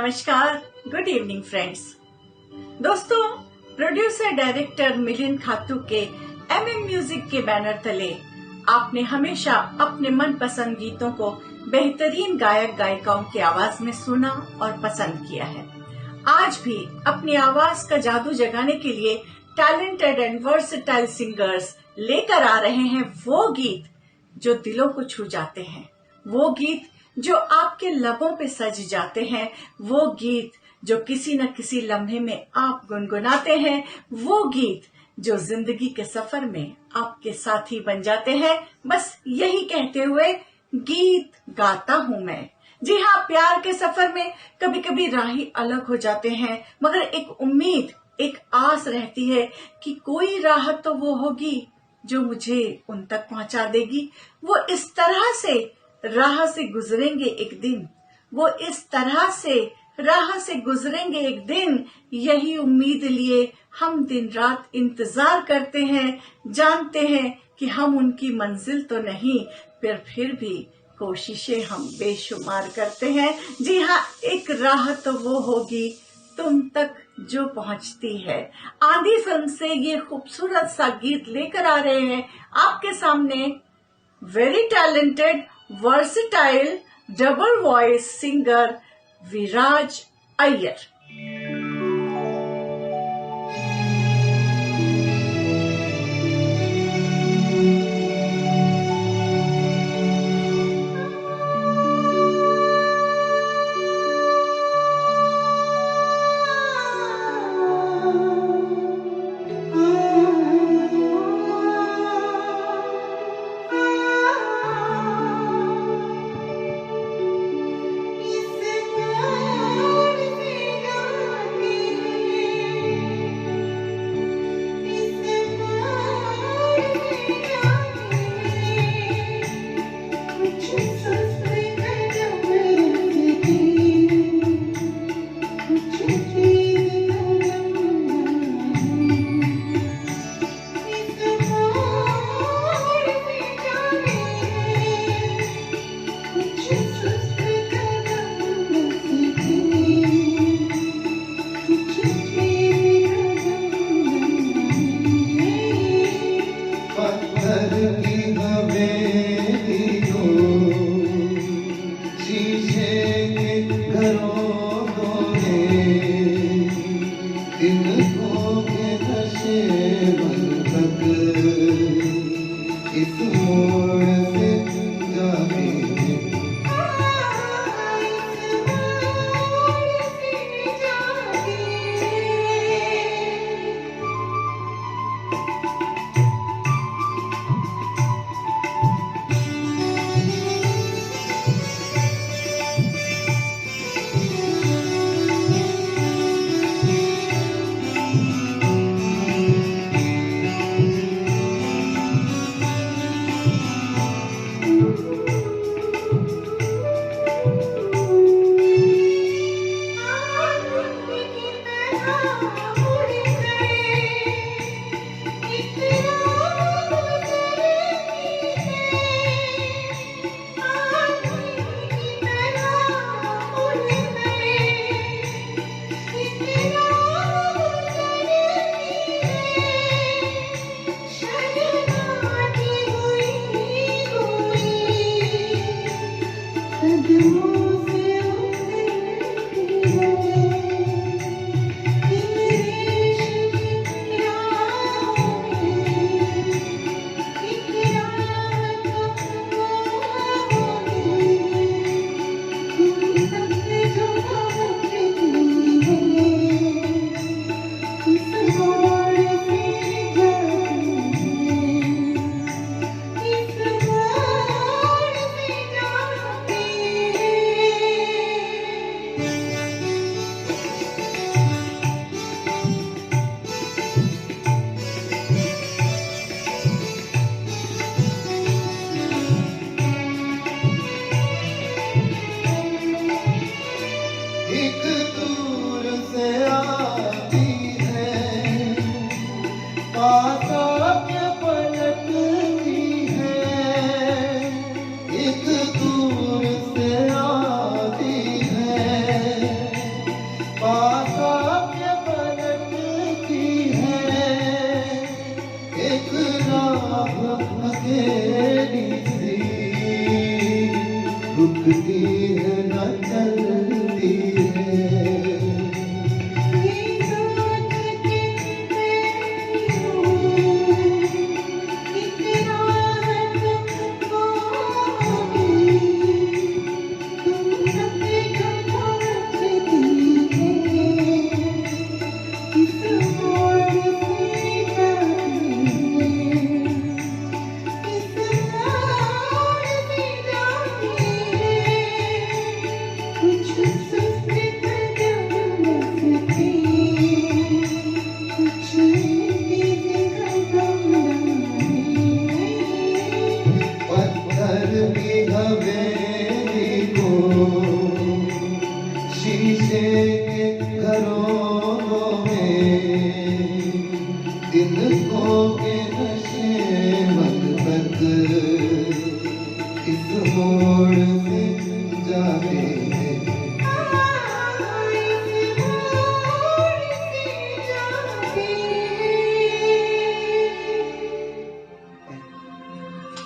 नमस्कार, good evening friends. दोस्तों, producer director Milind खातू के MM म्यूजिक के बैनर तले आपने हमेशा अपने मनपसंद गीतों को बेहतरीन गायक गायिकाओं की आवाज में सुना और पसंद किया है। आज भी अपनी आवाज का जादू जगाने के लिए टैलेंटेड एंड वर्सेटाइल सिंगर्स लेकर आ रहे हैं वो गीत जो दिलों को छू जाते हैं, वो गीत जो आपके लबों पे सज जाते हैं, वो गीत जो किसी न किसी लम्हे में आप गुनगुनाते हैं, वो गीत जो जिंदगी के सफर में आपके साथी बन जाते हैं। बस यही कहते हुए गीत गाता हूँ मैं। जी हाँ, प्यार के सफर में कभी कभी राही अलग हो जाते हैं, मगर एक उम्मीद, एक आस रहती है कि कोई राह तो वो होगी जो मुझे उन तक पहुंचा देगी। वो इस तरह से राह से गुजरेंगे एक दिन, वो इस तरह से राह से गुजरेंगे एक दिन। यही उम्मीद लिए हम दिन रात इंतजार करते हैं, जानते हैं कि हम उनकी मंजिल तो नहीं, पर फिर भी कोशिशें हम बेशुमार करते हैं। जी हाँ, एक राह तो वो होगी तुम तक जो पहुंचती है। आंधी फिल्म से ये खूबसूरत सा गीत लेकर आ रहे हैं आपके सामने very talented versatile double voice singer Viraj Iyer. होके नशे मत इस मोड़ में जाने दे।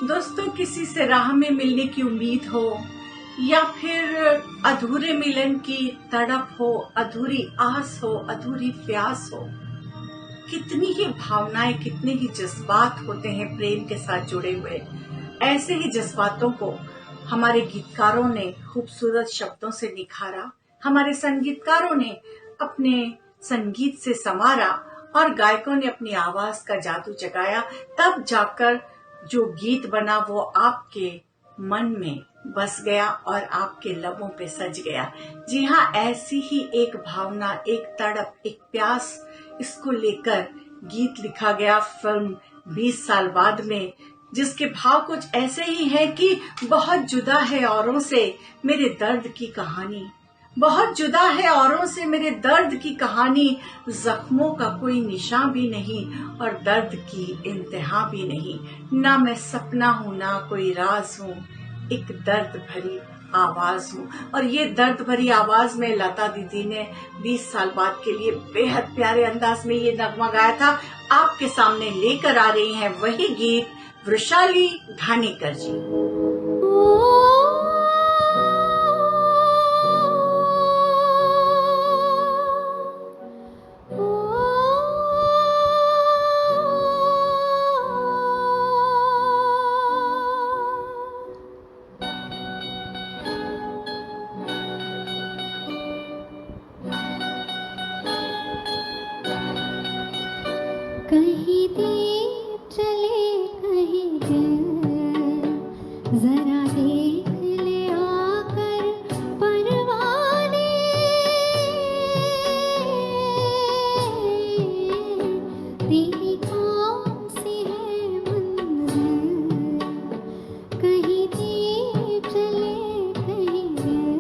दोस्तों, किसी से राह में मिलने की उम्मीद हो या फिर अधूरे मिलन की तड़प हो, अधूरी आस हो, अधूरी प्यास हो, कितनी ही भावनाएं, कितने ही जज्बात होते हैं प्रेम के साथ जुड़े हुए। ऐसे ही जज्बातों को हमारे गीतकारों ने खूबसूरत शब्दों से निखारा, हमारे संगीतकारों ने अपने संगीत से संवारा और गायकों ने अपनी आवाज का जादू जगाया। तब जाकर जो गीत बना वो आपके मन में बस गया और आपके लबों पे सज गया। जी हाँ, ऐसी ही एक भावना, एक तड़प, एक प्यास, इसको लेकर गीत लिखा गया फिल्म 20 साल बाद में, जिसके भाव कुछ ऐसे ही है कि बहुत जुदा है औरों से मेरे दर्द की कहानी, बहुत जुदा है औरों से मेरे दर्द की कहानी, जख्मों का कोई निशान भी नहीं और दर्द की इंतहा भी नहीं, ना मैं सपना हूँ ना कोई राज हूँ, एक दर्द भरी आवाज हूँ। और ये दर्द भरी आवाज में लता दीदी ने 20 साल बाद के लिए बेहद प्यारे अंदाज में ये नगमा गाया था। आपके सामने लेकर आ रही हैं वही गीत वृषाली घानीकर जी। कहीं दीप चले कहीं दिल, जरा देख ले आकर परवाने, तेरी कौन सी है मंजिल, कहीं दीप चले कहीं दिल,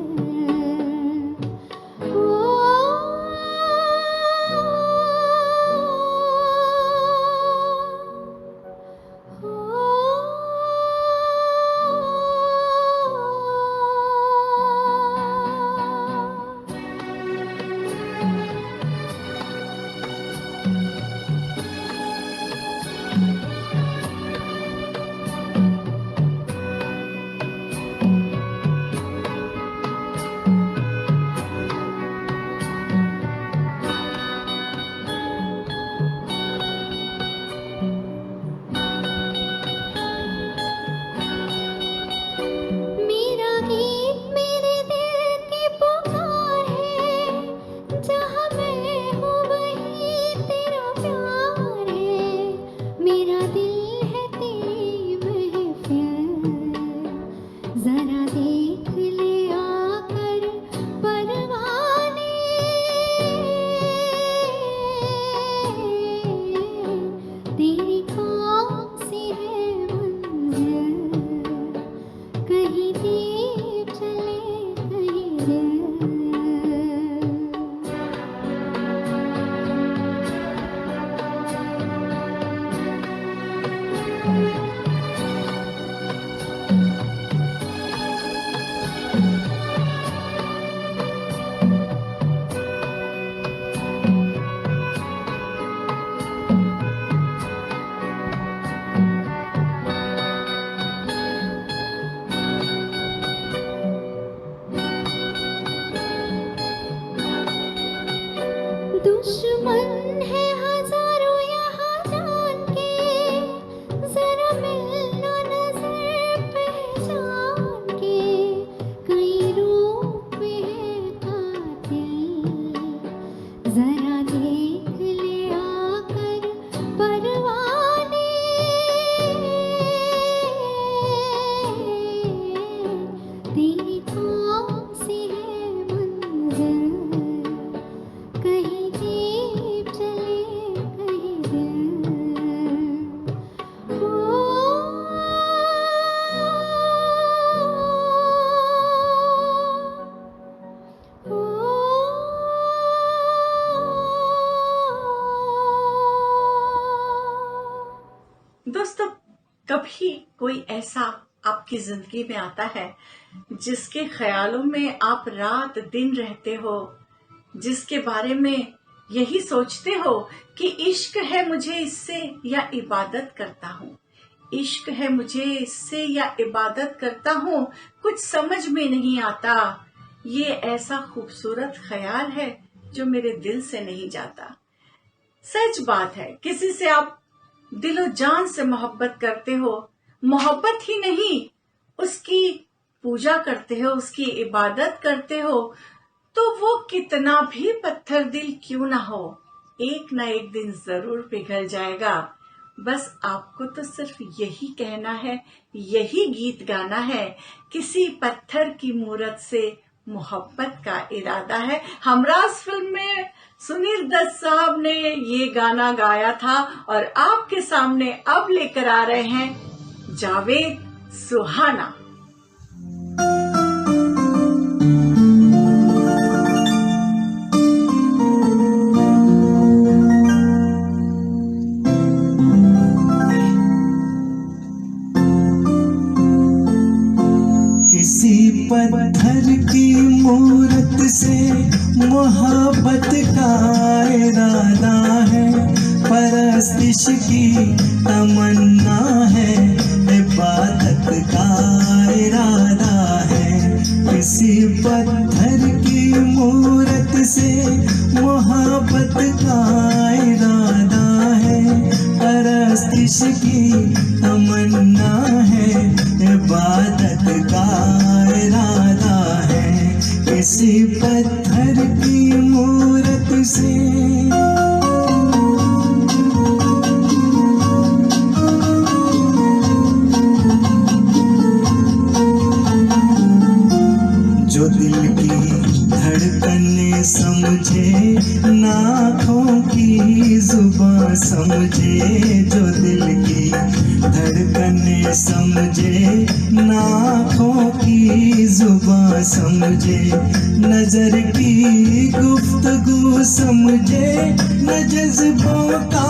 मेरा गीत मेरे दिल की पुकार है, जहाँ मैं हूँ वहीं तेरा प्यार है, मेरा दिल है तेरी महफिल, जरा देख ले आकर परवाने, तेरी कौन सी है मंजिल, कहीं दीप चले कहीं दिल। दुश्मन है हजारों यहाँ जान के, जरा दोस्तों, कभी कोई ऐसा आपकी जिंदगी में आता है जिसके ख्यालों में आप रात दिन रहते हो, जिसके बारे में यही सोचते हो कि इश्क है मुझे इससे या इबादत करता हूँ, इश्क है मुझे इससे या इबादत करता हूँ, कुछ समझ में नहीं आता। ये ऐसा खूबसूरत ख्याल है जो मेरे दिल से नहीं जाता। सच बात है, किसी से आप दिलो जान से मोहब्बत करते हो, मोहब्बत ही नहीं उसकी पूजा करते हो, उसकी इबादत करते हो, तो वो कितना भी पत्थर दिल क्यों ना हो, एक ना एक दिन जरूर पिघल जाएगा। बस आपको तो सिर्फ यही कहना है, यही गीत गाना है, किसी पत्थर की मूरत से मोहब्बत का इरादा है। हमराज फिल्म में सुनील दत्त साहब ने ये गाना गाया था और आपके सामने अब लेकर आ रहे हैं जावेद सुहाना। किसी पत्थर की मूरत से मोहब्बत का इरादा है, परस्तिश की तमन्ना है, इबादत का इरादा है। किसी पत्थर की मूरत से मोहब्बत का इरादा है, परस्तिश की तमन्ना है, इबादत का इरादा है। किसी पत्थर की मूरत से जो दिल की धड़कने समझे, नाखों की जुबां समझे, जो दिल की धड़कने समझे, नाखों की जुबां समझे, नजर की गुफ्तगू समझे, न जज्बों का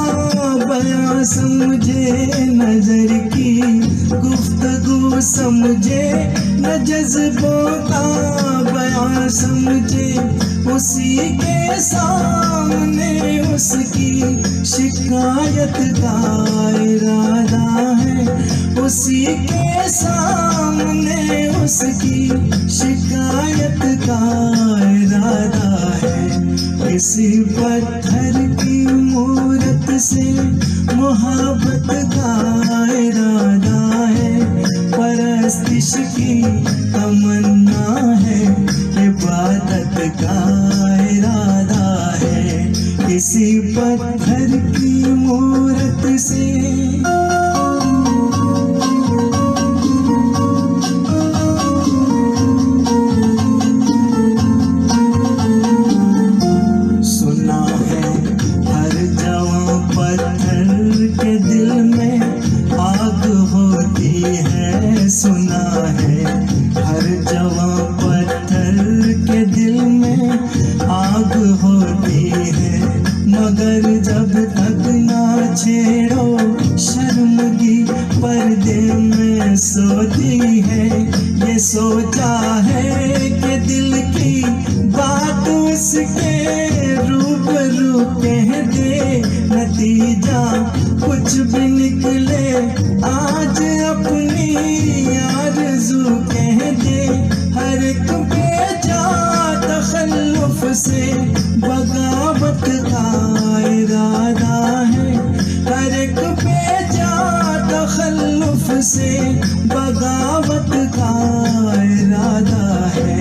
बयां समझे, नजर की गुफ्तगू समझे, न जज्बों का बयां समझे, उसी के सामने उसकी शिकायत का इरादा है, उसी के सामने उसकी शिकायत का इरादा है। किसी पत्थर की मूरत से मोहब्बत का इरादा है, परस्तिश की तमन्ना है, इबादत का इरादा है। किसी पत्थर की मूरत से सुना है, हर जवां पत्थर के दिल में आग होती है, मगर जब तक ना छेड़ो शर्मगी पर्दे में सोती है। ये सोचा है कि दिल की बात उसके रूबरू कह दे, नतीजा कुछ भी निकले आज अपनी आरज़ू कह दे। हर एक बेजा तखल्लुफ से बगावत का इरादा है, हर एक बेजा तखल्लुफ से बगावत का इरादा है।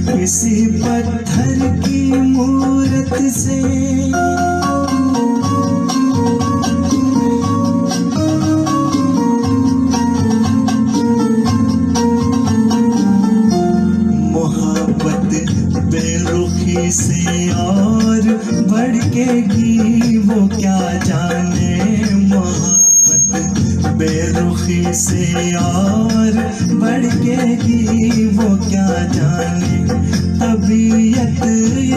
किसी पत्थर की मूरत से बेरुखी से और भड़केगी वो क्या जाने, मोहब्बत बेरुखी से और भड़केगी वो क्या जाने, तबीयत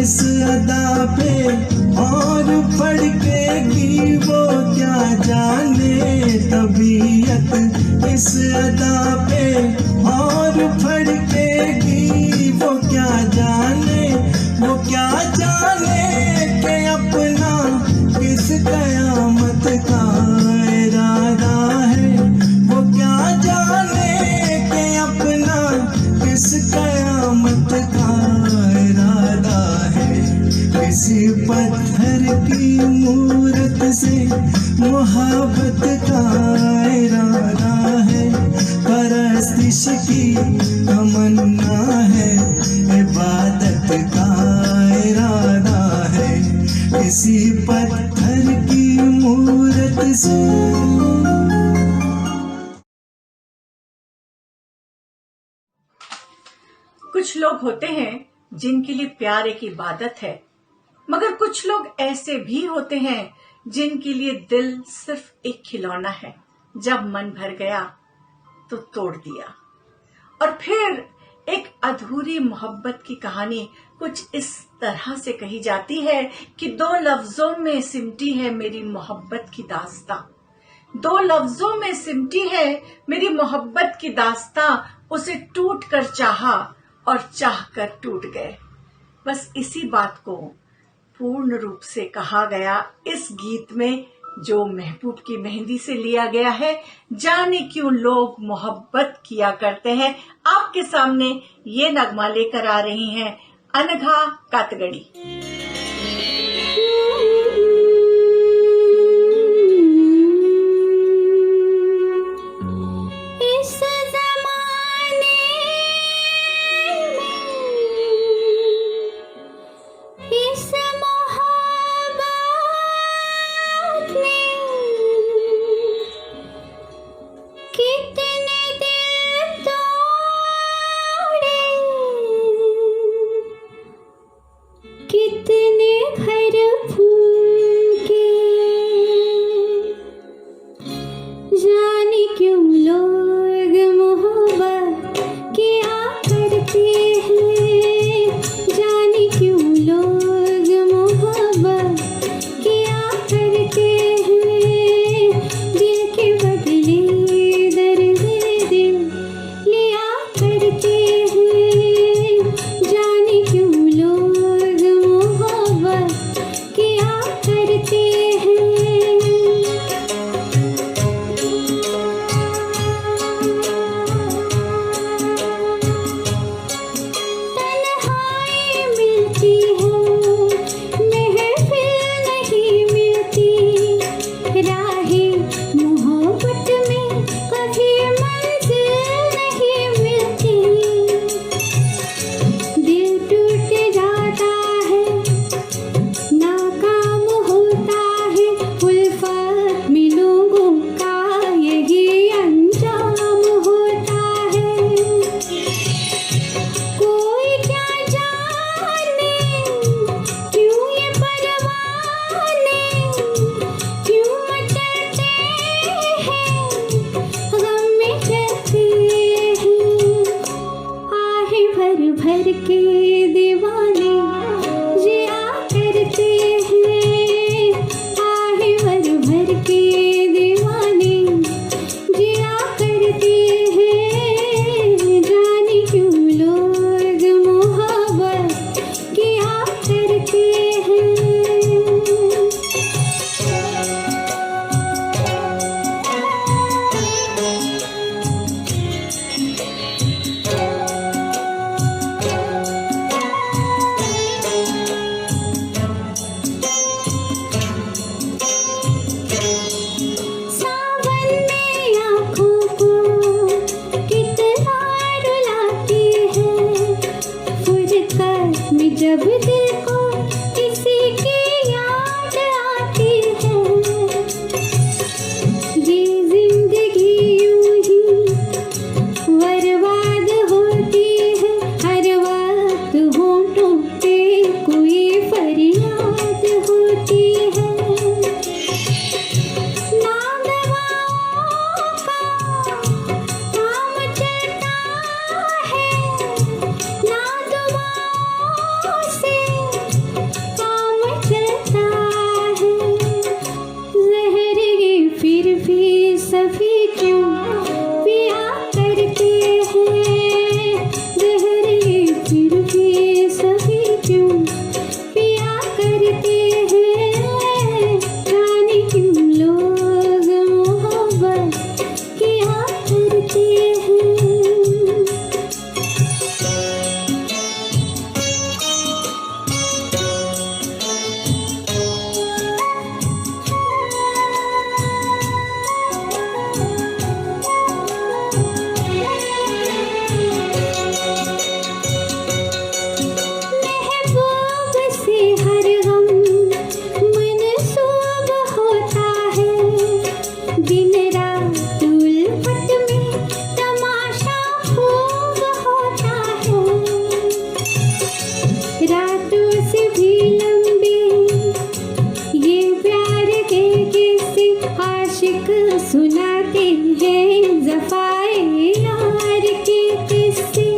इस अदा पे और भड़केगी वो क्या जाने, तबीयत इस अदा पे और फड़केगी। वो क्या जाने कि अपना किस कयामत का इरादा है। वो क्या जाने कि अपना किस कयामत का इरादा है। किसी पत्थर की मूरत से मोहब्बत का इरादा है। परस्तिश की तमन्ना है, इबादत का इरादा है। किसी पत्थर की मूरत से। कुछ लोग होते हैं जिनके लिए प्यार एक इबादत है, मगर कुछ लोग ऐसे भी होते हैं जिनके लिए दिल सिर्फ एक खिलौना है। जब मन भर गया तो तोड़ दिया। और फिर एक अधूरी मोहब्बत की कहानी कुछ इस तरह से कही जाती है कि 2 लफ्जों में सिमटी है मेरी मोहब्बत की दास्तां। 2 लफ्जों में सिमटी है मेरी मोहब्बत की दास्तां। उसे टूट कर चाहा और चाह कर टूट गए। बस इसी बात को पूर्ण रूप से कहा गया इस गीत में, जो महबूब की मेहंदी से लिया गया है। जाने क्यों लोग मोहब्बत किया करते हैं। आपके सामने ये नगमा लेकर आ रही हैं अनघा कातगड़ी। कितने दिन रात उल्फत में तमाशा खूब होता है। रातों से भी लंबी ये प्यार के किस्से आशिक सुनाते हैं, ज़फ़ाए यार के किस्से।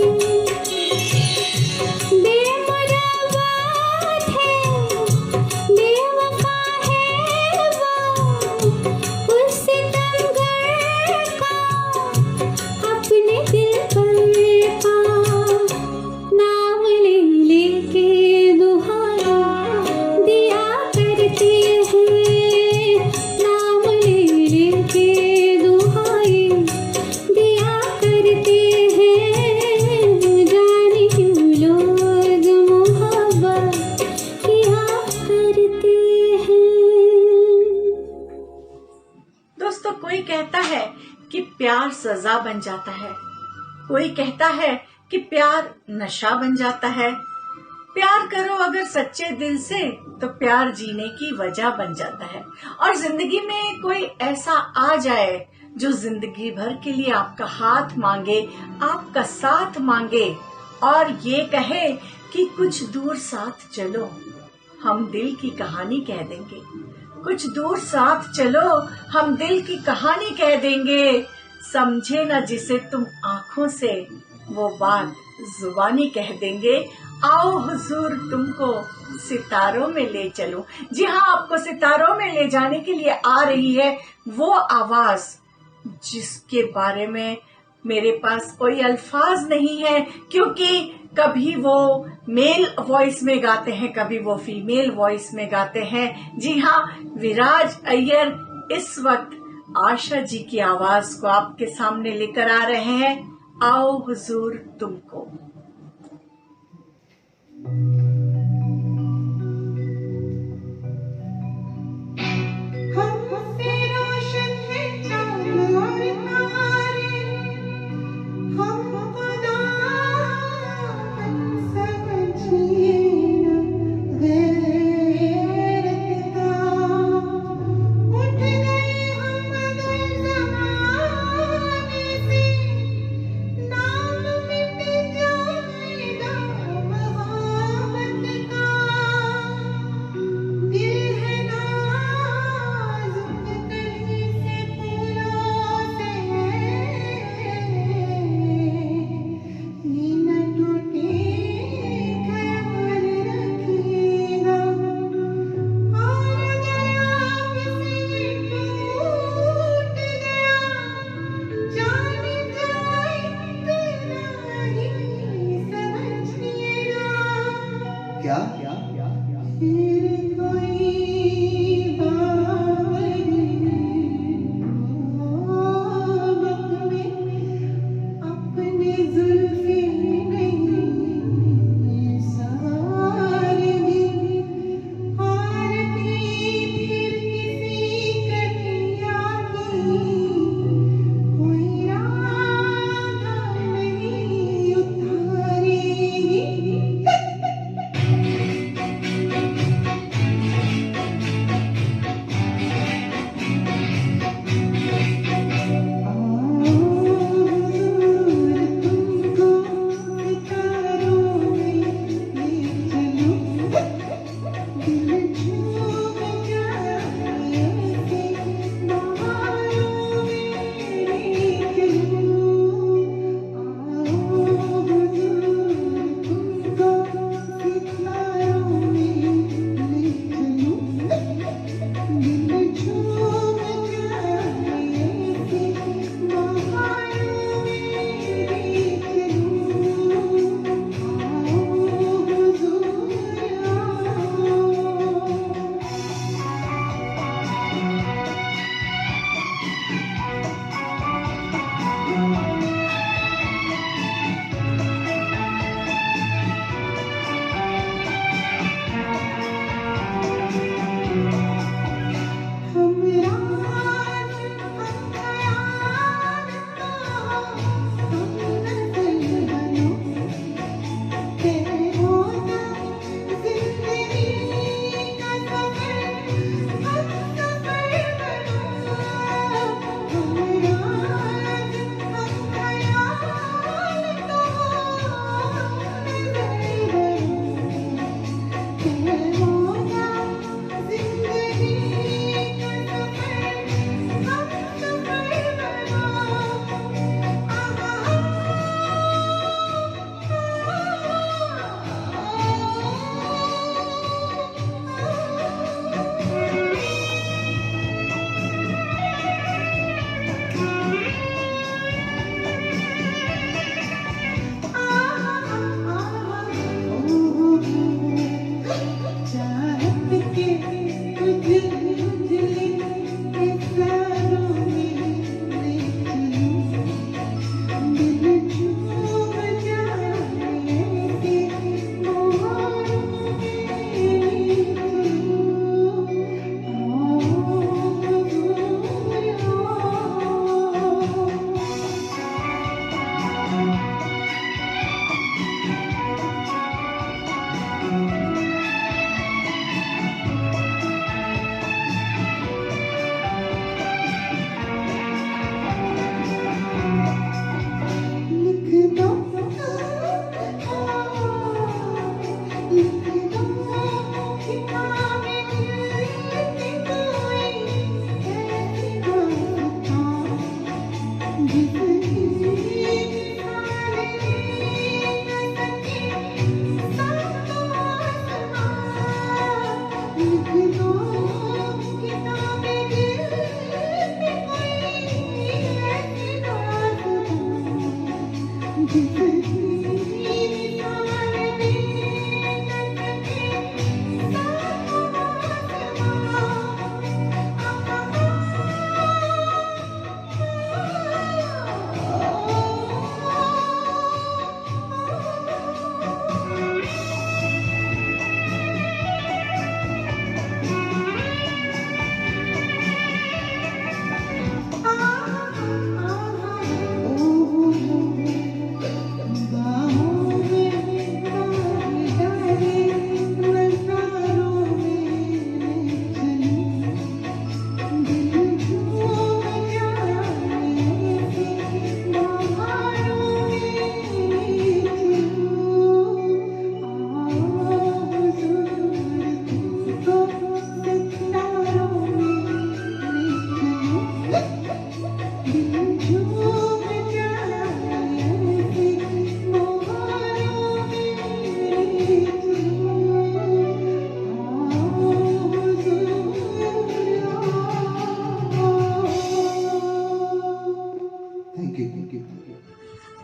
बेमुराद है, बेवफा है वो, उस सितमगर का अपने दिल पर का नाम ले लेके दुहाई दिया करते हैं, नाम ले लेके दुहाई दिया करते हैं। जाने क्यों लोग मोहब्बत किया करते हैं। दोस्तों, कोई कहता है कि प्यार सजा बन जाता है, कोई कहता है कि प्यार नशा बन जाता है। प्यार करो अगर सच्चे दिल से तो प्यार जीने की वजह बन जाता है। और जिंदगी में कोई ऐसा आ जाए जो जिंदगी भर के लिए आपका हाथ मांगे, आपका साथ मांगे और ये कहे कि कुछ दूर साथ चलो, हम दिल की कहानी कह देंगे। कुछ दूर साथ चलो, हम दिल की कहानी कह देंगे। समझे ना जिसे तुम आंखों से, वो बात जुबानी कह देंगे। आओ हुजूर तुमको सितारों में ले चलो। जी हाँ, आपको सितारों में ले जाने के लिए आ रही है वो आवाज जिसके बारे में मेरे पास कोई अल्फाज नहीं है, क्योंकि कभी वो मेल वॉइस में गाते हैं, कभी वो फीमेल वॉइस में गाते हैं। जी हाँ, विराज अय्यर इस वक्त आशा जी की आवाज को आपके सामने लेकर आ रहे हैं। आओ हुजूर तुमको। हमसे रोशन है चाँद और तारे, हम खुदा समझिए न गैरत का। उठ गए हम अगर ज़माने से, नाम मिट जाएगा महाबत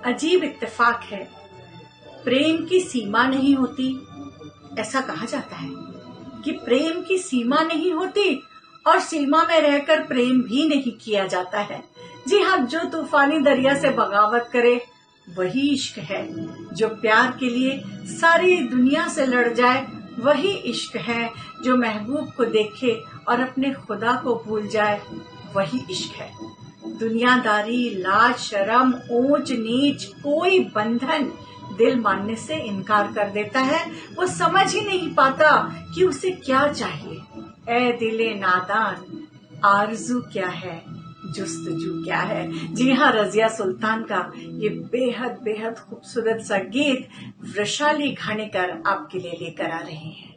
अजीब इत्तेफाक है, प्रेम की सीमा नहीं होती। ऐसा कहा जाता है कि प्रेम की सीमा नहीं होती और सीमा में रहकर प्रेम भी नहीं किया जाता है। जी हाँ, जो तूफानी दरिया से बगावत करे वही इश्क है। जो प्यार के लिए सारी दुनिया से लड़ जाए वही इश्क है। जो महबूब को देखे और अपने खुदा को भूल जाए वही इश्क है। दुनियादारी, लाज, शर्म, ऊंच नीच, कोई बंधन दिल मानने से इनकार कर देता है। वो समझ ही नहीं पाता कि उसे क्या चाहिए। ए दिले नादान, आरज़ू क्या है, जुस्तजू क्या है। जी हाँ, रजिया सुल्तान का ये बेहद बेहद खूबसूरत सा गीत वैशाली घाणेकर आपके लिए लेकर आ रहे हैं।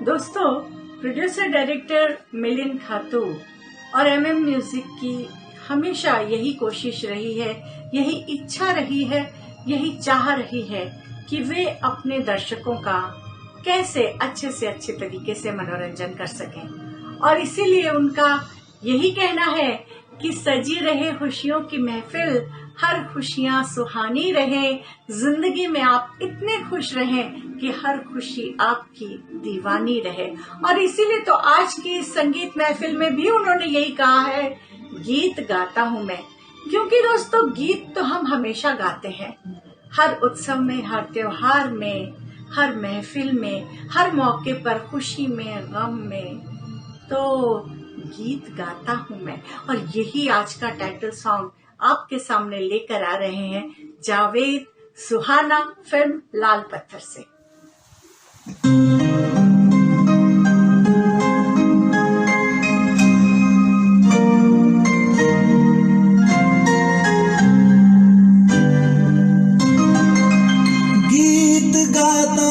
दोस्तों, प्रोड्यूसर डायरेक्टर मिलिंद खातू और एमएम म्यूजिक की हमेशा यही कोशिश रही है, यही इच्छा रही है, यही चाह रही है कि वे अपने दर्शकों का कैसे अच्छे से अच्छे तरीके से मनोरंजन कर सकें। और इसीलिए उनका यही कहना है कि सजी रहे खुशियों की महफिल, हर खुशियां सुहानी रहे, जिंदगी में आप इतने खुश रहें कि हर खुशी आपकी दीवानी रहे। और इसीलिए तो आज की संगीत महफिल में भी उन्होंने यही कहा है, गीत गाता हूं मैं। क्योंकि दोस्तों, गीत तो हम हमेशा गाते हैं, हर उत्सव में, हर त्योहार में, हर महफिल में, हर मौके पर, खुशी में, गम में, तो गीत गाता हूं मैं। और यही आज का टाइटल सॉन्ग आपके सामने लेकर आ रहे हैं जावेद सुहाना फिल्म लाल पत्थर से। गीत गाता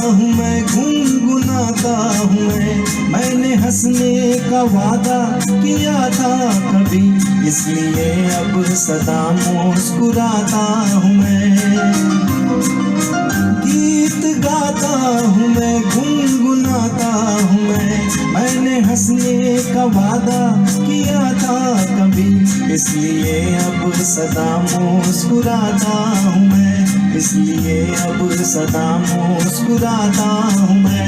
हूँ मैं, गुनगुनाता हूँ मैंने हंसने का वादा किया था कभी, इसलिए अब सदा मुस्कुराता हूँ मैं। गीत गाता हूँ मैं, गुनगुनाता हूँ मैंने हंसने का वादा किया था कभी, इसलिए अब सदा मुस्कुराता हूँ मैं, इसलिए अब सदा मुस्कुराता हूँ मैं।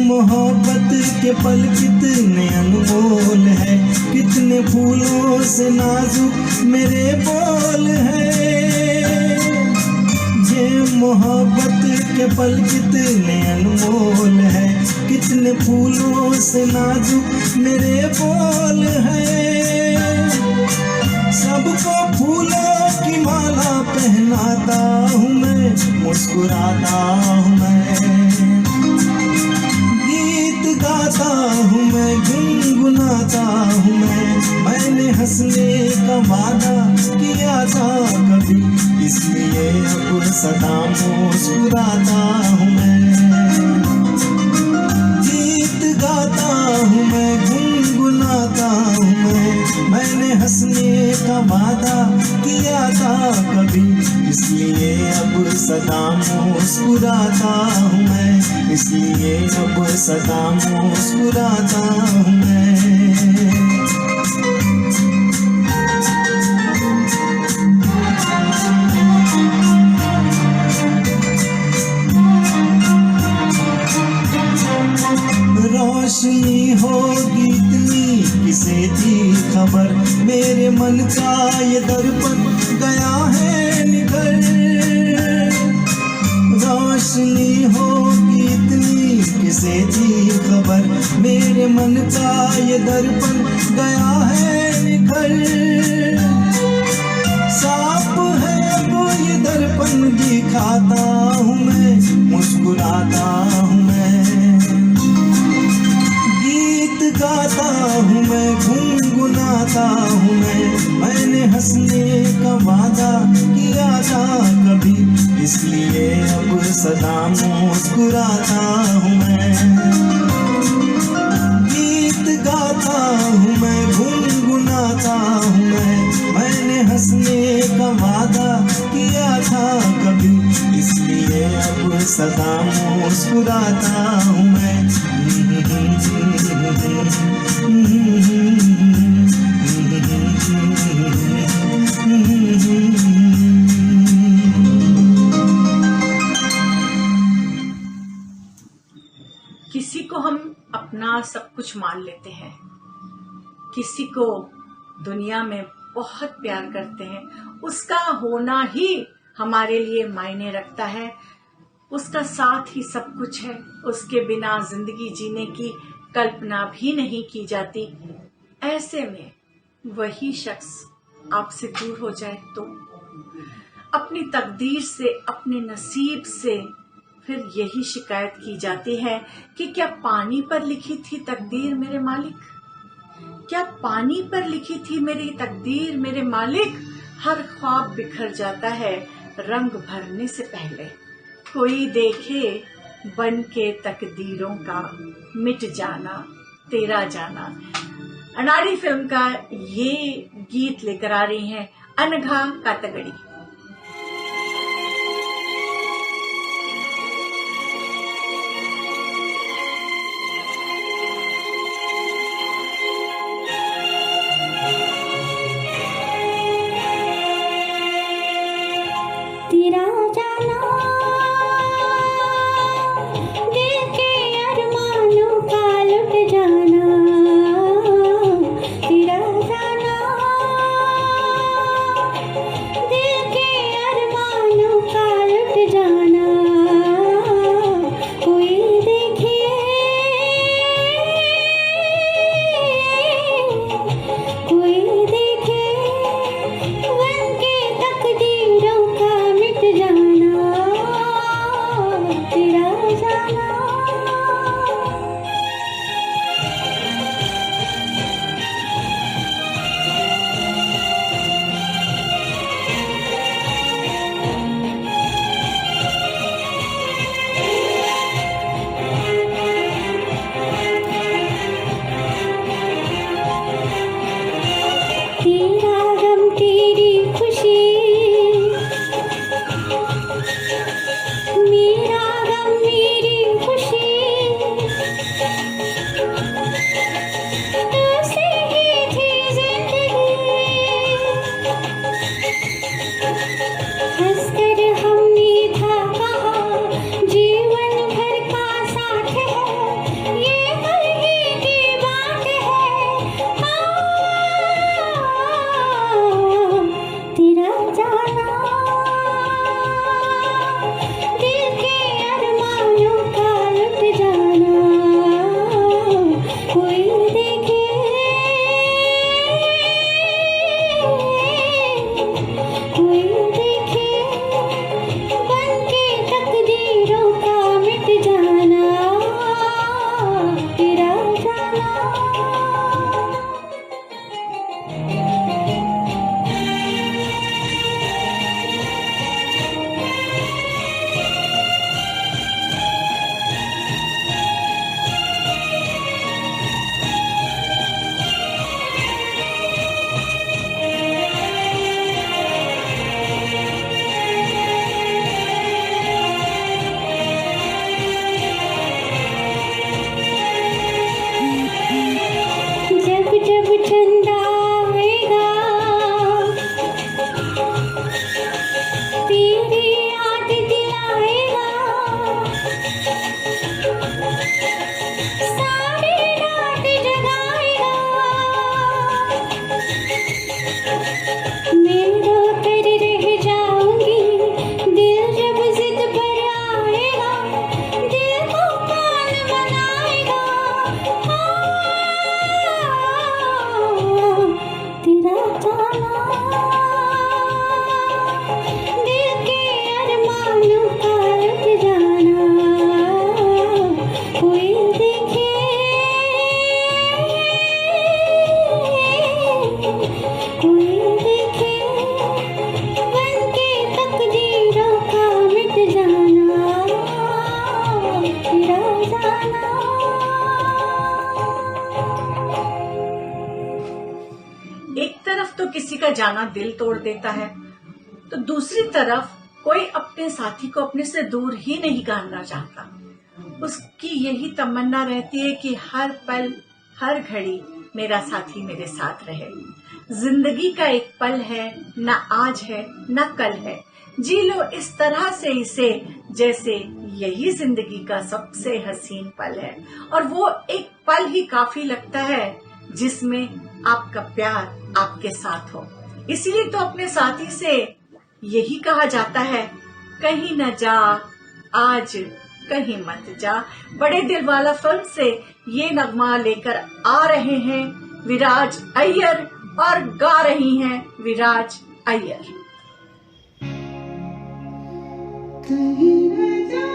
मोहब्बत के पल कितने अनमोल है, कितने फूलों से नाजुक मेरे बोल है। ये मोहब्बत के पल कितने अनमोल है, कितने फूलों से नाजुक मेरे बोल है। सबको फूलों की माला पहनाता हूँ मैं, मुस्कुराता हूँ मैं। गाता हूँ मैं, गुनगुनाता हूँ मैंने हंसने का वादा किया था कभी, इसलिए अब सदा मुस्कुराता हूँ मैं। गीत गाता हूँ मैं, गुनगुनाता हूँ मैंने हंसने का वादा किया था कभी, इसलिए अब सदा मुस्कुराता हूँ मैं, इसलिए अब सदा मुस्कुराता हूँ मैं। रोशनी होगी इतनी किसे थी खबर, मेरे मन का ये दर्पण गया है निखर। रोशनी होगी इतनी किसे थी खबर, मेरे मन का ये दर्पण गया है निखर। साफ है वो ये दर्पण दिखाता हूँ मैं, मुस्कुराता हूँ मैं। गाता हूँ मैं, गुनगुनाता हूँ मैंने हंसने का वादा किया था कभी, इसलिए अब सदा मुस्कुराता हूँ मैं। गीत गाता हूँ मैं, गुनगुनाता हूँ मैंने हंसने का वादा किया था कभी, इसलिए अब सदा मुस्कुराता हूँ मैं। किसी को हम अपना सब कुछ मान लेते हैं, किसी को दुनिया में बहुत प्यार करते हैं, उसका होना ही हमारे लिए मायने रखता है, उसका साथ ही सब कुछ है, उसके बिना जिंदगी जीने की कल्पना भी नहीं की जाती। ऐसे में वही शख्स आपसे दूर हो जाए तो अपनी तकदीर से, अपने नसीब से फिर यही शिकायत की जाती है कि क्या पानी पर लिखी थी तकदीर मेरे मालिक, क्या पानी पर लिखी थी मेरी तकदीर मेरे मालिक। हर ख्वाब बिखर जाता है रंग भरने से पहले, कोई देखे बन के तकदीरों का मिट जाना तेरा जाना। अनाड़ी फिल्म का ये गीत लेकर आ रही हैं अनघा कातगड़ी। तेरा जाना दिल के अरमानों का लुट जाना, तेरा जाना दिल के अरमानों का लुट जाना। कोई देखे कोई देखे बन के तकदीरों का मिट जाना, तेरा जाना। तेरा गम तेरी खुशी, मेरा गम मेरी खुशी, तुझसे ही थी जिंदगी। हंसकर हमने था कहा जीवन भर का साथ है, ये कल ही की बात है। तेरा जाना दिल के अरमानों का लुट जाना। कोई देखे कोई देखे बन के तकदीरों का मिट जाना, तेरा जाना। जब जब चंदा आएगा तेरी याद दिलाएगा, सारी रात जगाएगा। मैं रो कर रह जाऊंगी दिल जब जिद पर आएगा, दिल को कौन मनाएगा। तेरा जाना दिल के अरमानों का लुट जाना। कोई देखे कोई देखे बन के तकदीरों का मिट जाना, तेरा जाना। एक तरफ तो किसी का जाना दिल तोड़ देता है, तो दूसरी तरफ कोई अपने साथी को अपने से दूर ही नहीं करना चाहता। उसकी यही तमन्ना रहती है कि हर पल हर घड़ी मेरा साथी मेरे साथ रहे। जिंदगी का एक पल है, न आज है न कल है, जी लो इस तरह से इसे जैसे यही जिंदगी का सबसे हसीन पल है। और वो एक पल ही काफी लगता है जिसमें आपका प्यार आपके साथ हो। इसीलिए तो अपने साथी से यही कहा जाता है, कहीं न जा आज कहीं मत जा। बड़े दिल वाला फिल्म से ये नगमा लेकर आ रहे हैं विराज अय्यर और गा रही हैं विराज अय्यर। कहीं न जा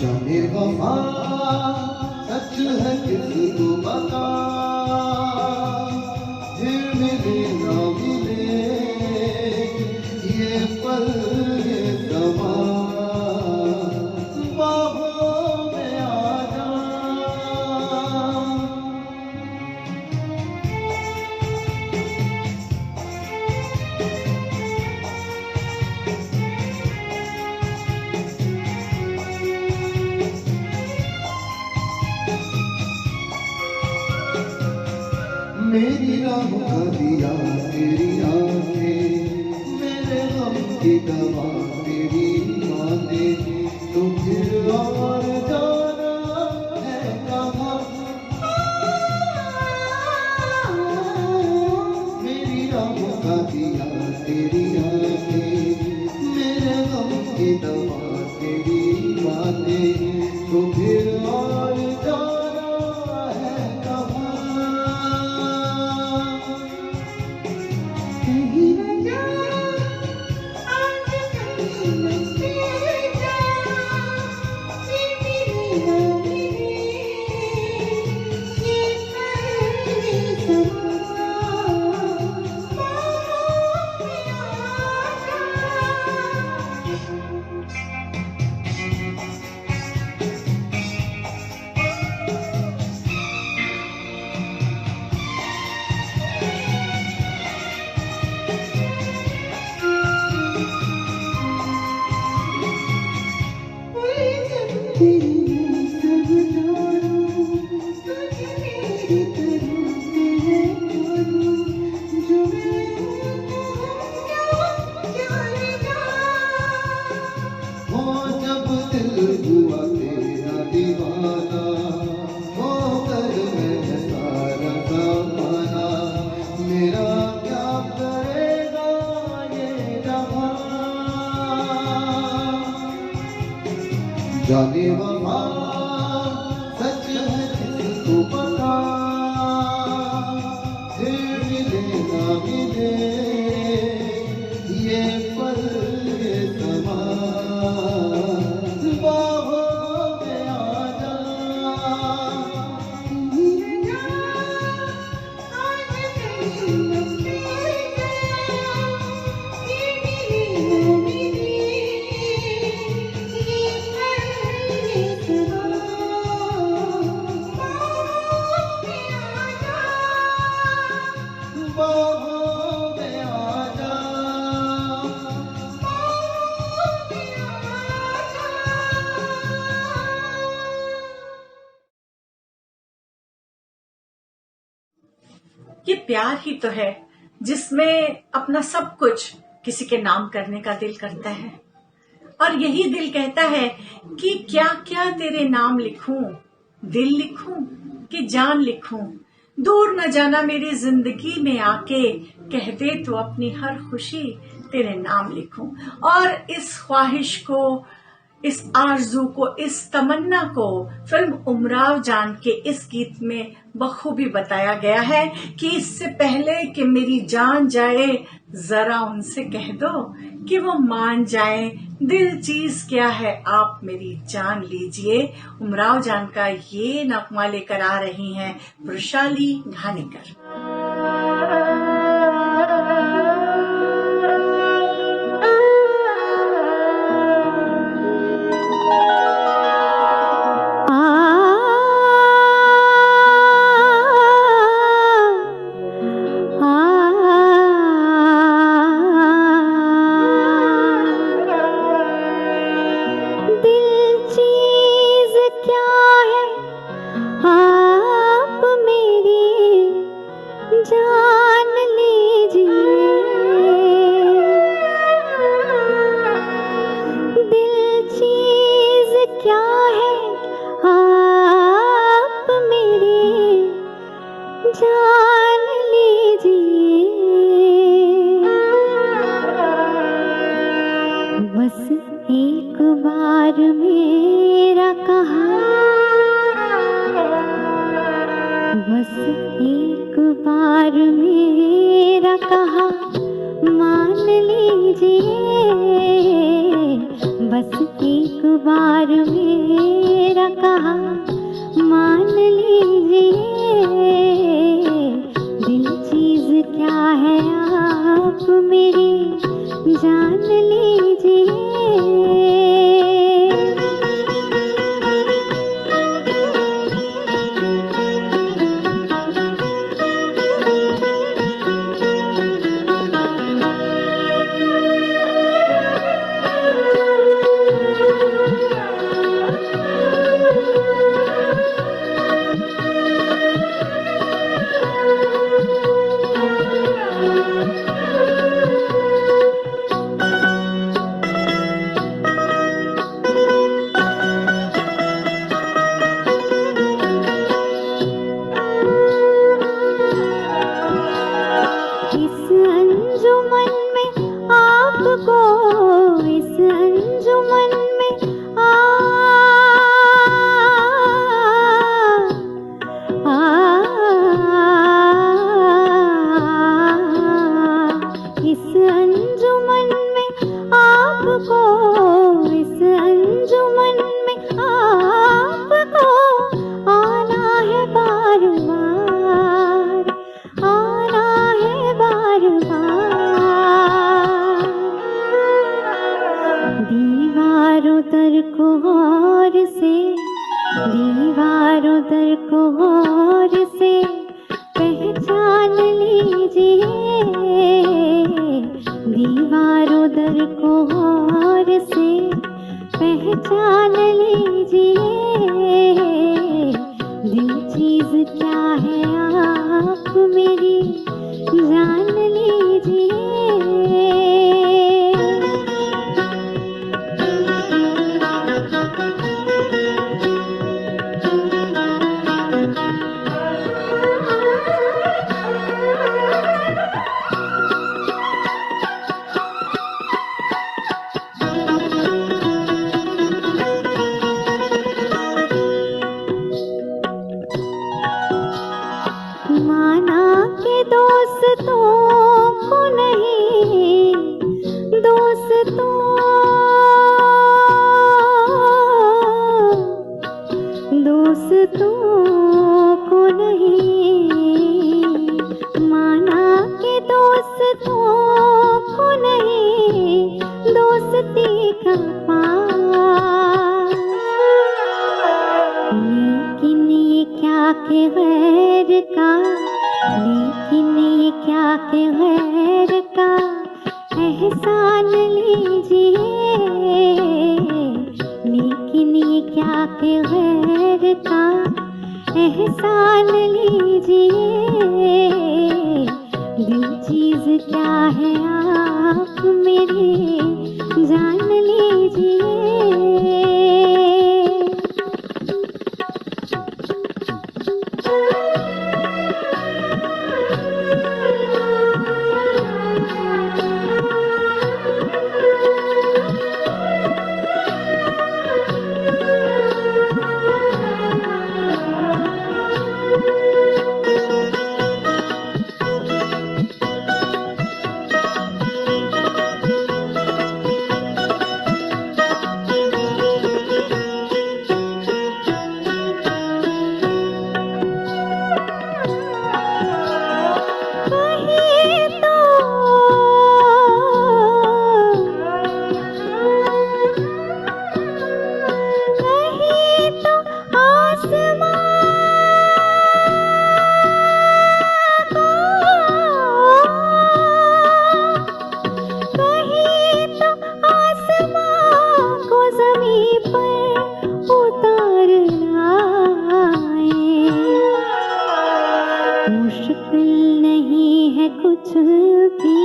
जाने वफा सच है किसको बता, फिर मिले ना मिले ये पल ये समा, बाहों में आ जा। मेरी राह का दिया तेरी आंखें, मेरे गम की दवा तेरी बातें, तो फिर और जाना है कहाँ। मेरी राह का दिया तेरी आंखें, मेरे गम की दवा तेरी बातें, तो फिर और जाना है कहाँ। कहीं न जा, आज कहीं न फिर जा, ये मिले ना मिले ये पल ये समा, बाहों में आ जा। हो जब दिल हुआ तेरा दीवाना, हो कर मैं सारा ज़माना, मेरा क्या करेगा ये जहां। जाने वफा सच है किसको पता, फिर मिले ना मिले ये पल ये समा, बाहों में आ जा। बाहों में आ जा। ये प्यार ही तो है जिसमें अपना सब कुछ किसी के नाम करने का दिल करता है, और यही दिल कहता है कि क्या क्या तेरे नाम लिखूं, दिल लिखूं कि जान लिखूं। दूर न जाना मेरी जिंदगी में आके, कह दे तो अपनी हर खुशी तेरे नाम लिखूं। और इस ख्वाहिश को, इस आरजू को, इस तमन्ना को फिल्म उमराव जान के इस गीत में बखूबी बताया गया है कि इससे पहले कि मेरी जान जाए, जरा उनसे कह दो कि वो मान जाए। दिल चीज क्या है आप मेरी जान लीजिए। उमराव जान का ये नगमा लेकर आ रही हैं वृशाली घानीकर। बस एक बार मेरा कहा मान लीजिए, दिल चीज क्या है आप मेरी जान लीजिए। इस अंजुमन में आपको, इस अंजुमन में इस अंजुमन में आपको, इस अंजुमन में आपको आना है बार बार, आना है बार बार। दीवारों दर को और से, दीवारों दर को और से पहचान लीजिए, दीवारों दर को और से पहचान लीजिए। दिल चीज क्या है आप मेरी जान लीजिए। माना के दोस्तों को नहीं, दोस्तों दोस्तों को नहीं, माना के दोस्तों को नहीं, दोस्ती का पास। लेकिन ये क्या के गैर का, लेकिन ये क्या के गैर का एहसान लीजिए, लेकिन ये क्या के गैर का एहसान लीजिए। दिल चीज क्या है आप मेरी जान लीजिए। मुश्किल नहीं है कुछ भी,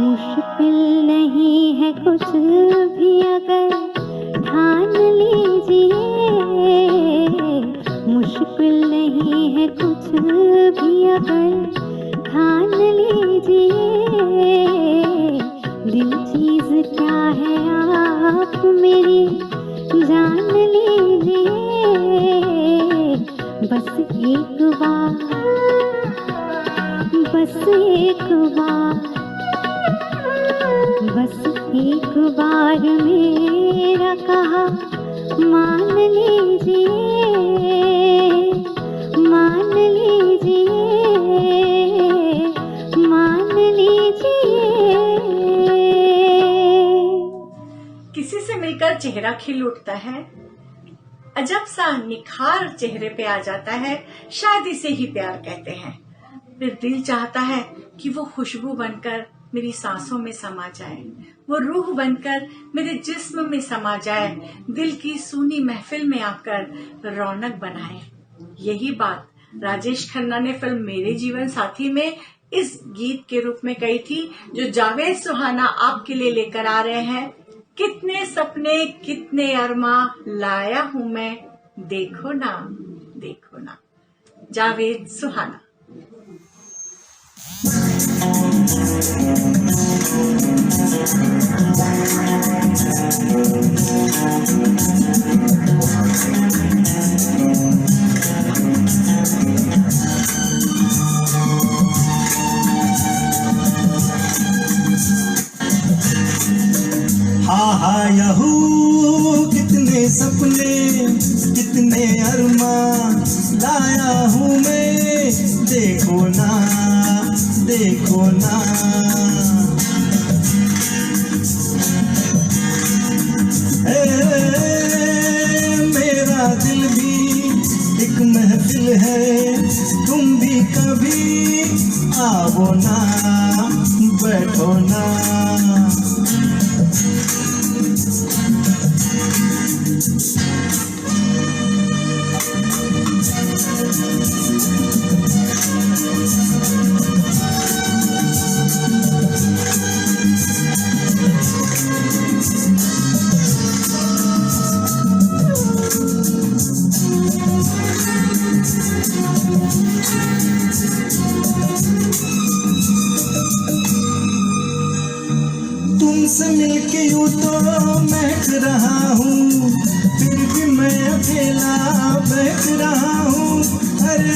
मुश्किल नहीं है कुछ भी अगर ठान लीजिए, मुश्किल नहीं है कुछ भी अगर ठान लीजिए। दिल चीज क्या है आप मेरी जान लीजिए। बस एक बार, बस एक बार, बस एक बार में मान लीजिए, मान लीजिए, मान लीजिए। किसी से मिलकर चेहरा खिल उठता है, अजब सा निखार चेहरे पे आ जाता है, शायद इसे ही प्यार कहते हैं। फिर दिल चाहता है कि वो खुशबू बनकर मेरी सांसों में समा जाए, वो रूह बनकर मेरे जिस्म में समा जाए, दिल की सूनी महफिल में आकर रौनक बनाए। यही बात राजेश खन्ना ने फिल्म मेरे जीवन साथी में इस गीत के रूप में कही थी, जो जावेद सुहाना आपके लिए लेकर आ रहे हैं। कितने सपने कितने अरमा लाया हूं मैं, देखो ना देखो ना। जावेद सुहाना। हा हा यहू कितने सपने कितने अरमा लाया हूँ मैं, देखो ना देखो ना। मेरा दिल भी एक महफिल है, तुम भी कभी आओ ना, बैठो ना। तुमसे मिलके यूं तो महक रहा हूँ, फिर भी मैं अकेला बहक रहा हूँ। अरे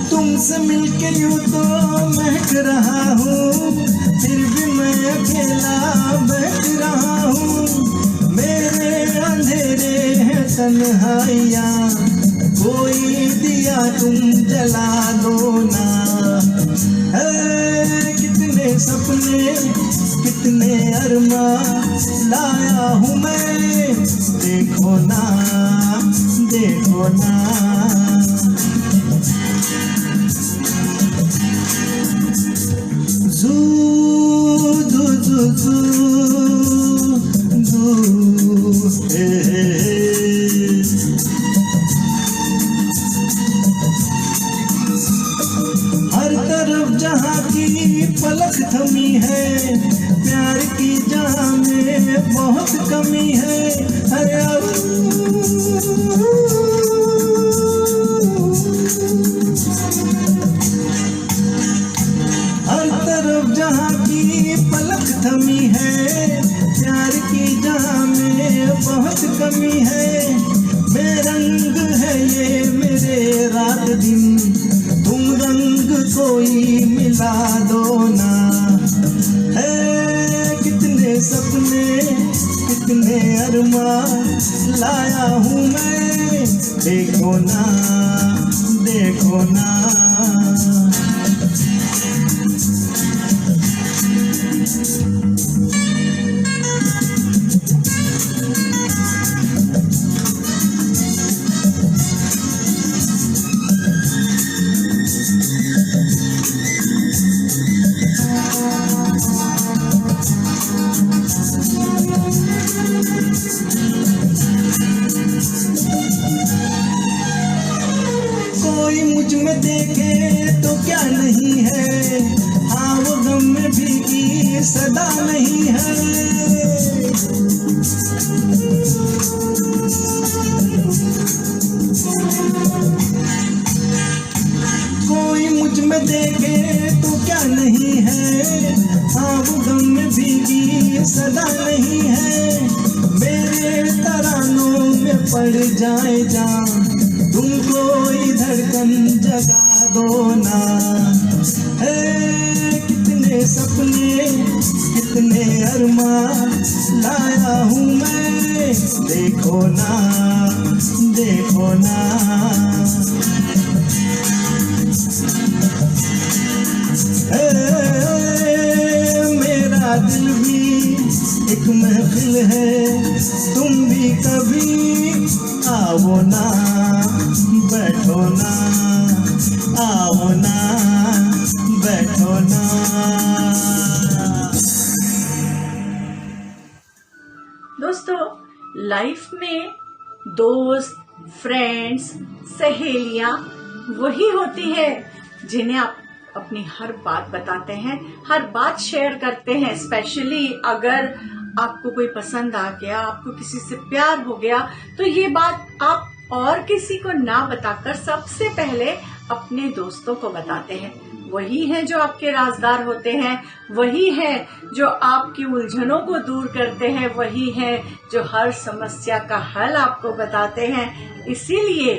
तुमसे मिलके यूं तो महक रहा हूँ, फिर भी मैं अकेला बहक रहा हूँ। मेरे अंधेरे हैं तन्हाइयाँ, कोई दिया तुम जला दो ना। कितने सपने कितने अरमा लाया हूँ मैं, देखो ना देखो ना। जू जू जू जू जू हे। हर तरफ जहाँ की पलक थमी है, प्यार की जहाँ में बहुत कमी है। अरे हर तरफ जहाँ की पलक थमी है, प्यार की जहाँ में बहुत कमी है। बेरंग है ये मेरे रात दिन, तुम रंग कोई मिला दो ना। है कितने सपने कितने अरमा लाया हूँ मैं, देखो ना देखो ना। कोई मुझ में देखे तो क्या नहीं है, हाँ वो गम में भीगी सदा नहीं है। कोई मुझ में देखे तो क्या नहीं है, हाँ वो गम में भीगी सदा नहीं है। मेरे तरानों में पड़ जाए जान, तुम कोई धड़कन जगा दो ना। नए अरमान लाया हूँ मैं, देखो ना, देखो ना। मेरा दिल भी एक महफिल है, तुम भी कभी आओ ना, बैठो ना, आओ ना, बैठो ना। दोस्तों, लाइफ में दोस्त, फ्रेंड्स, सहेलियां वही होती है जिन्हें आप अपनी हर बात बताते हैं, हर बात शेयर करते हैं। स्पेशली अगर आपको कोई पसंद आ गया, आपको किसी से प्यार हो गया, तो ये बात आप और किसी को ना बताकर सबसे पहले अपने दोस्तों को बताते हैं। वही है जो आपके राजदार होते हैं, वही है जो आपकी उलझनों को दूर करते हैं, वही है जो हर समस्या का हल आपको बताते हैं। इसीलिए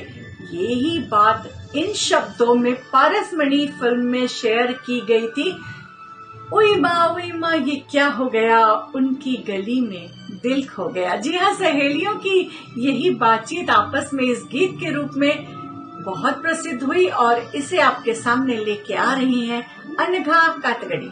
यही बात इन शब्दों में पारसमणि फिल्म में शेयर की गई थी। ओई माँ ये क्या हो गया, उनकी गली में दिल खो गया। जी हाँ, सहेलियों की यही बातचीत आपस में इस गीत के रूप में बहुत प्रसिद्ध हुई और इसे आपके सामने लेके आ रही हैं अनघा कातगड़ी।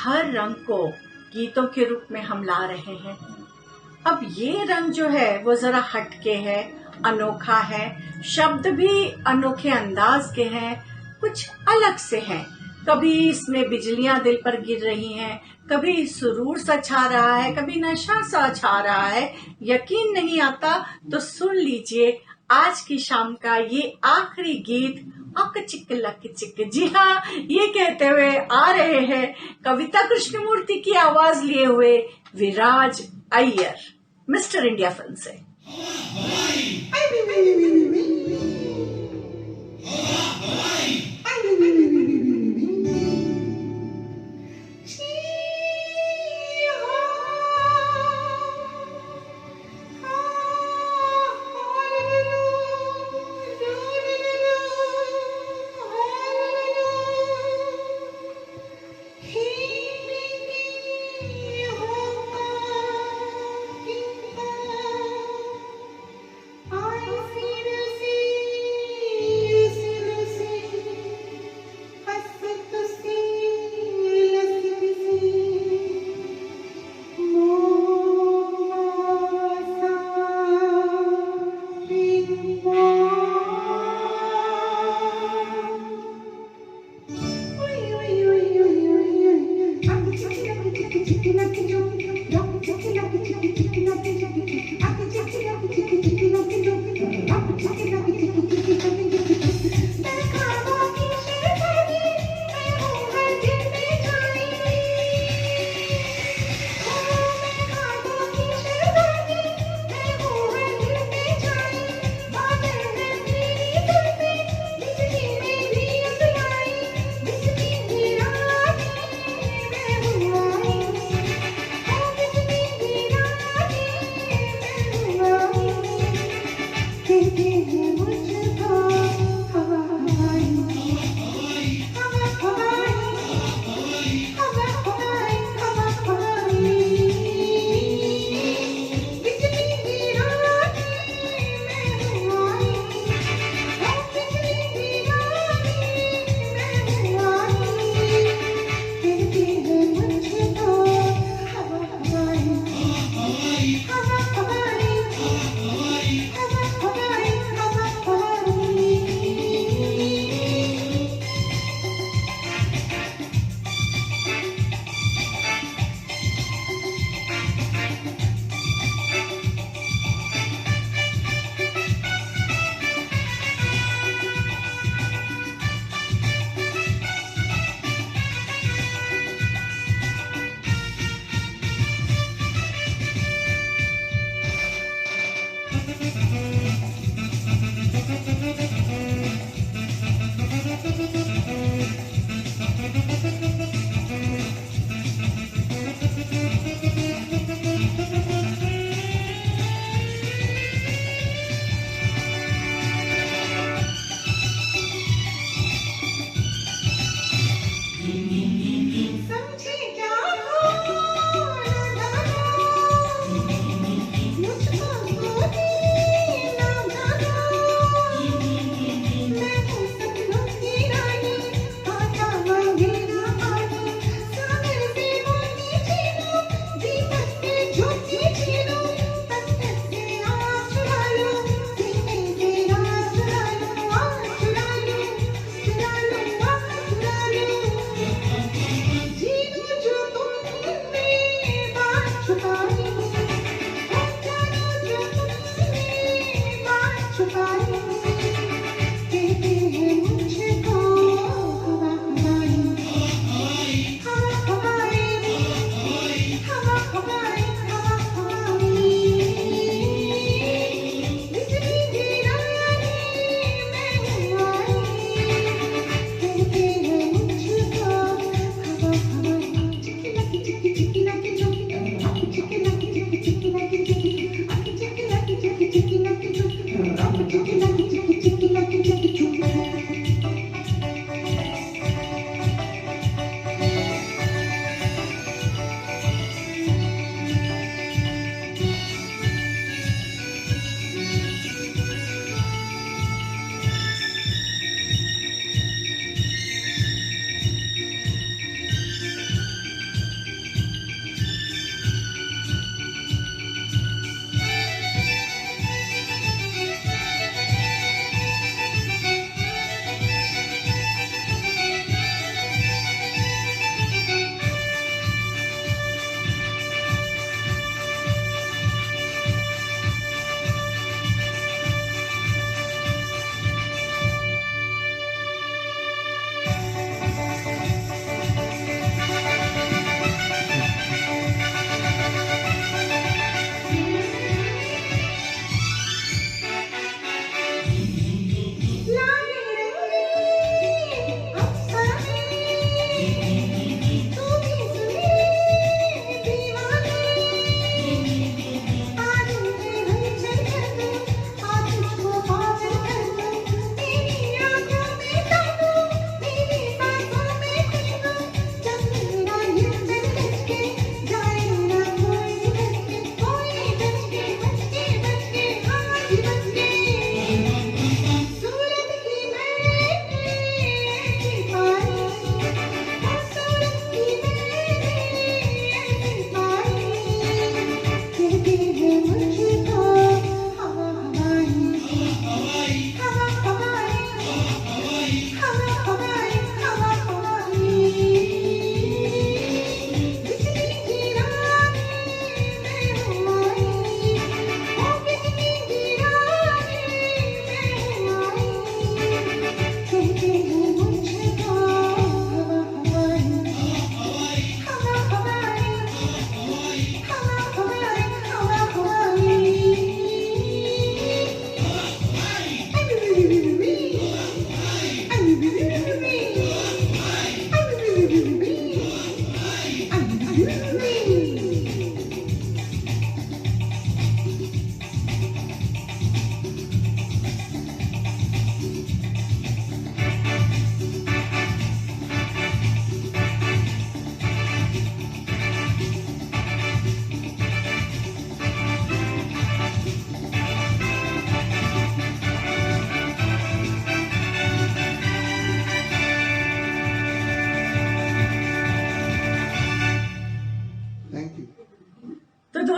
हर रंग को गीतों के रूप में हम ला रहे हैं। अब ये रंग जो है वो जरा हटके है, अनोखा है, शब्द भी अनोखे अंदाज के हैं, कुछ अलग से हैं। कभी इसमें बिजलियां दिल पर गिर रही हैं, कभी सुरूर सा छा रहा है, कभी नशा सा छा रहा है। यकीन नहीं आता तो सुन लीजिए आज की शाम का ये आखिरी गीत अक चिक लक चिक। जी हाँ, ये कहते हुए आ रहे हैं कविता कृष्णमूर्ति की आवाज लिए हुए विराज अय्यर, मिस्टर इंडिया फिल्म से। I feel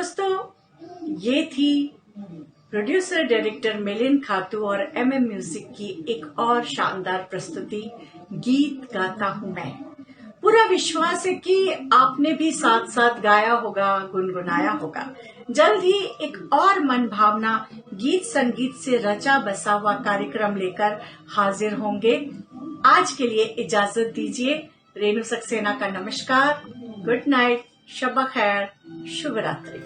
दोस्तों, ये थी प्रोड्यूसर डायरेक्टर मिलिंद खातू और MM म्यूजिक की एक और शानदार प्रस्तुति गीत गाता हूँ मैं। पूरा विश्वास है कि आपने भी साथ साथ गाया होगा, गुनगुनाया होगा। जल्द ही एक और मन भावना गीत संगीत से रचा बसा हुआ कार्यक्रम लेकर हाजिर होंगे। आज के लिए इजाजत दीजिए। रेणु सक्सेना का नमस्कार, गुड नाइट, शब खैर, शुभ रात्रि।